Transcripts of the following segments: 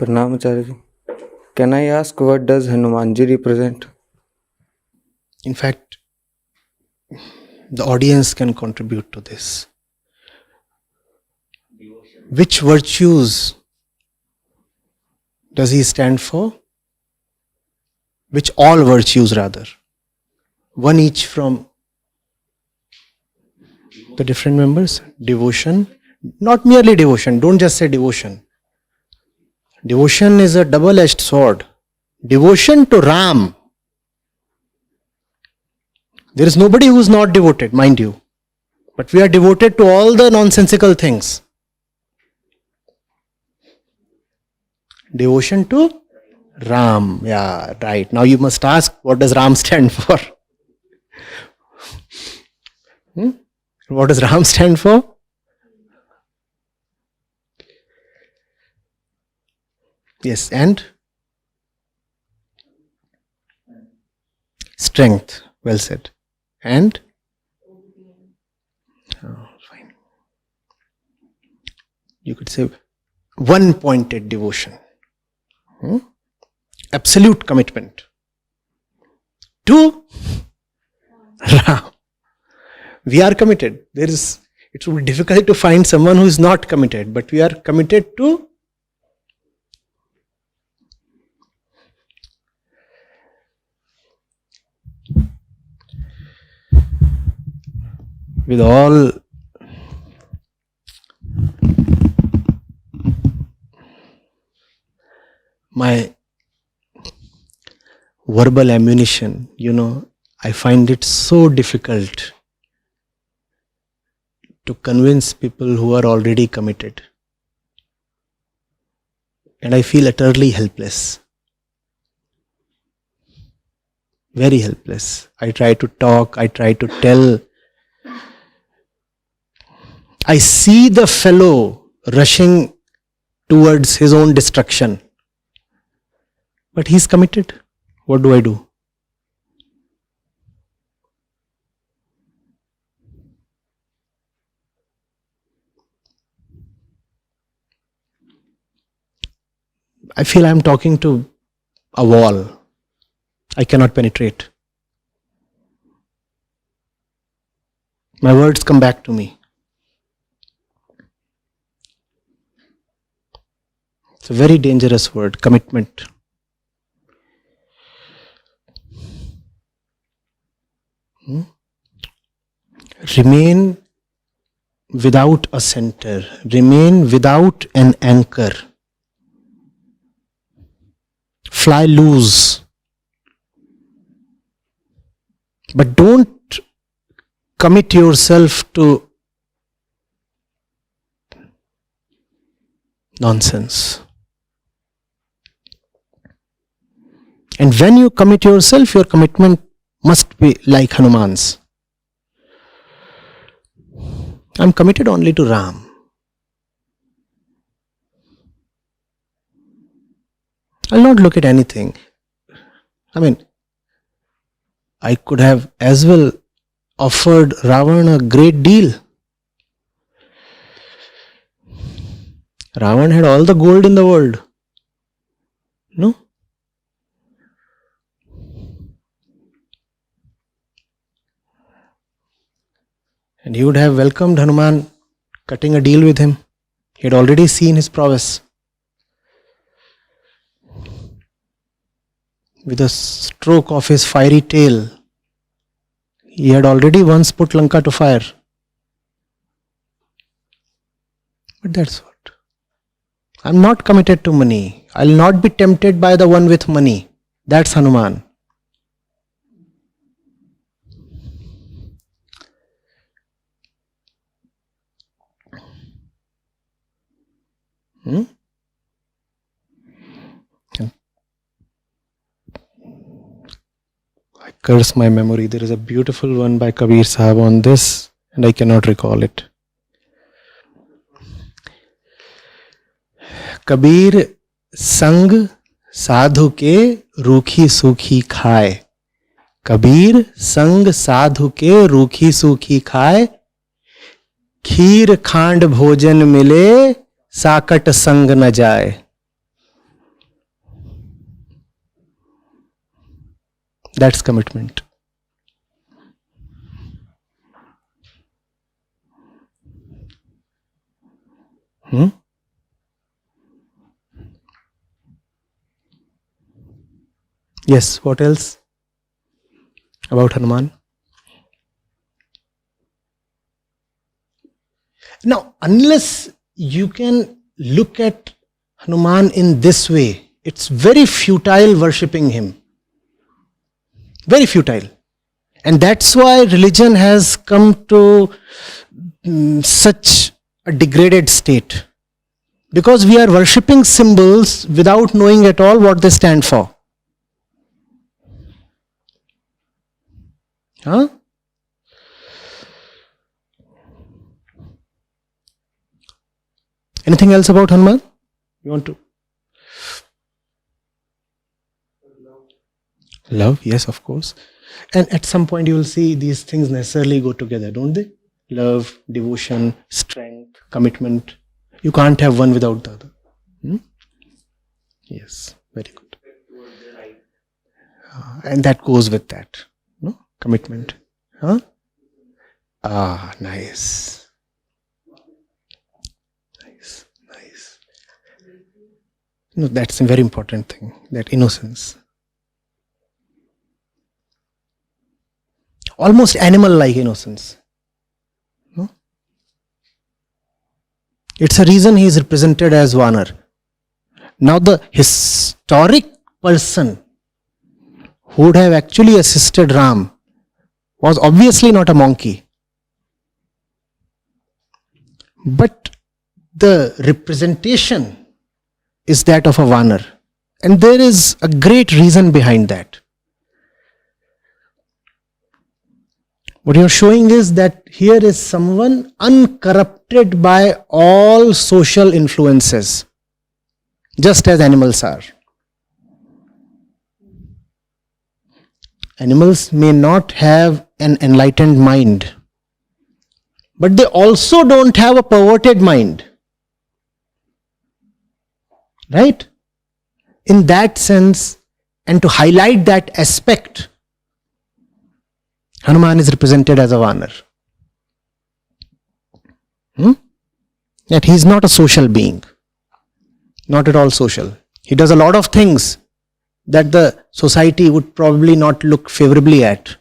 Pranam Acharya ji. Can I ask what does Hanumanji represent? In fact, the audience can contribute to this. Which virtues does he stand for? Which all virtues rather? One each from the different members. Devotion. Not merely devotion. Don't just say devotion. Devotion is a double-edged sword. Devotion to Ram. There is nobody who is not devoted, mind you. But we are devoted to all the nonsensical things. Devotion to Ram. Yeah, right. Now you must ask, what does Ram stand for? What does Ram stand for? Yes, and strength. Well said. And fine. You could say one-pointed devotion. Absolute commitment to Ram. We are committed. It will be difficult to find someone who is not committed, but we are committed to with all my verbal ammunition, I find it so difficult to convince people who are already committed. And I feel utterly helpless. Very helpless. I try to talk, I try to tell. I see the fellow rushing towards his own destruction. But he's committed. What do I do? I feel I'm talking to a wall. I cannot penetrate. My words come back to me. It's a very dangerous word, commitment. Remain without a center. Remain without an anchor. Fly loose. But don't commit yourself to nonsense. And when you commit yourself, your commitment must be like Hanuman's. I'm committed only to Ram. I'll not look at anything. I could have as well offered Ravan a great deal. Ravan had all the gold in the world. No? And he would have welcomed Hanuman cutting a deal with him. He had already seen his prowess. With a stroke of his fiery tail, he had already once put Lanka to fire. But that's what. I'm not committed to money. I'll not be tempted by the one with money. That's Hanuman. I curse my memory. There is a beautiful one by Kabir Sahib on this, and I cannot recall it. Kabir संग साधु के रूखी सूखी खाए, कबीर संग साधु के रूखी सूखी खाए, खीर खांड भोजन मिले साकट संग न जाए. That's commitment. Yes, what else about Hanuman? Now, unless you can look at Hanuman in this way, it's very futile worshipping him. Very futile. And that's why religion has come to such a degraded state. Because we are worshipping symbols without knowing at all what they stand for. Huh? Anything else about Hanuman? You want to? Love, yes, of course. And at some point you will see these things necessarily go together, don't they? Love, devotion, strength, commitment. You can't have one without the other. Yes, very good. And that goes with that. No? Commitment. Huh? Nice. Nice. No, that's a very important thing. That innocence. Almost animal-like innocence. No? It's a reason he is represented as Vanar. Now the historic person who would have actually assisted Ram was obviously not a monkey. But the representation is that of a Vanar. And there is a great reason behind that. What you're showing is that here is someone uncorrupted by all social influences, just as animals are. Animals may not have an enlightened mind, but they also don't have a perverted mind. Right? In that sense, and to highlight that aspect, Hanuman is represented as a Vanar. That he is not a social being. Not at all social. He does a lot of things that the society would probably not look favorably at.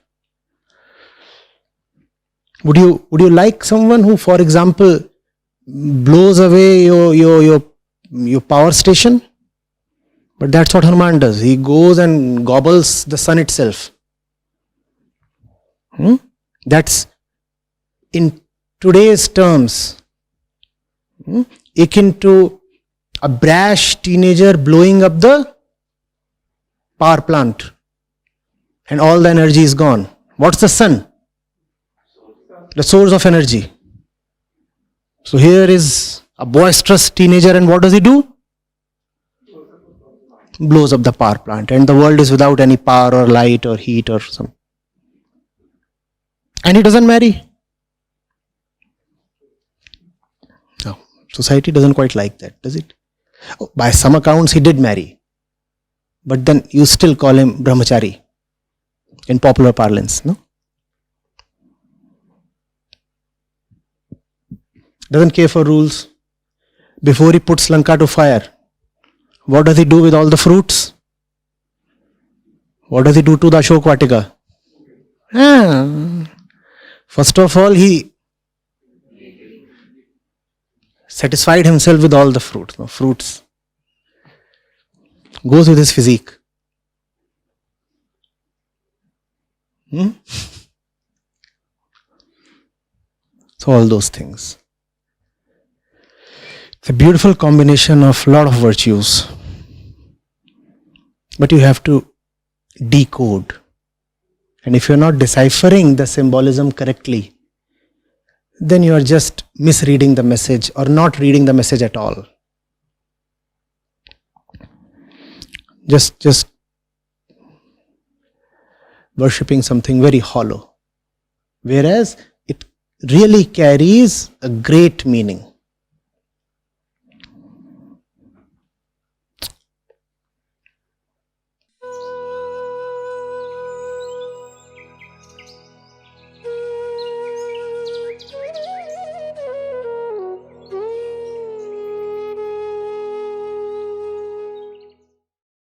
Would you like someone who, for example, blows away your power station? But that's what Hanuman does. He goes and gobbles the sun itself. That's, in today's terms, akin to a brash teenager blowing up the power plant and all the energy is gone. What's the sun? The source of energy. So here is a boisterous teenager, and what does he do? Blows up the power plant, and the world is without any power or light or heat or something. And he doesn't marry. No, society doesn't quite like that, does it? By some accounts, he did marry. But then you still call him brahmachari in popular parlance, no? Doesn't care for rules. Before he puts Lanka to fire, what does he do with all the fruits? What does he do to the Ashok Vatika? First of all, he satisfied himself with all the fruits. No, fruits. Goes with his physique. So all those things. It's a beautiful combination of a lot of virtues. But you have to decode. And if you're not deciphering the symbolism correctly, then you are just misreading the message or not reading the message at all. Just worshipping something very hollow. Whereas it really carries a great meaning.